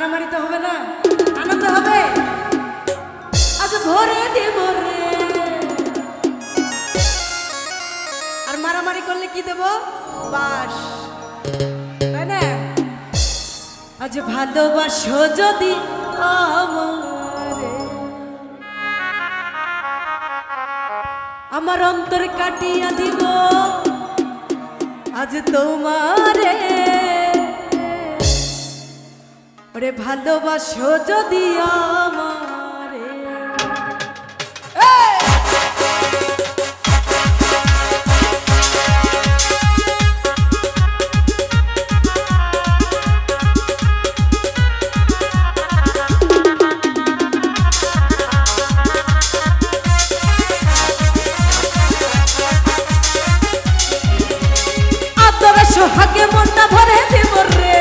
মারামারি তো হবে না, আনন্দ হবে। আজ ভরে দেব রে, আর মারামারি করলে কি দেব? বাস, তাই না? আজ ভালোবাসো যদি আমারে, আমার অন্তর কাটিয়া দিব আজ তোমারে। ওরে ভালোবাসো যদি আমারে, আদরে সোহাগে মনটা ভরে দিব রে,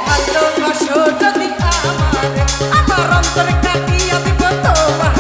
ভালোবাসো যদি আমারে, আমার অন্তরে কাটিয়া দিব তোমার।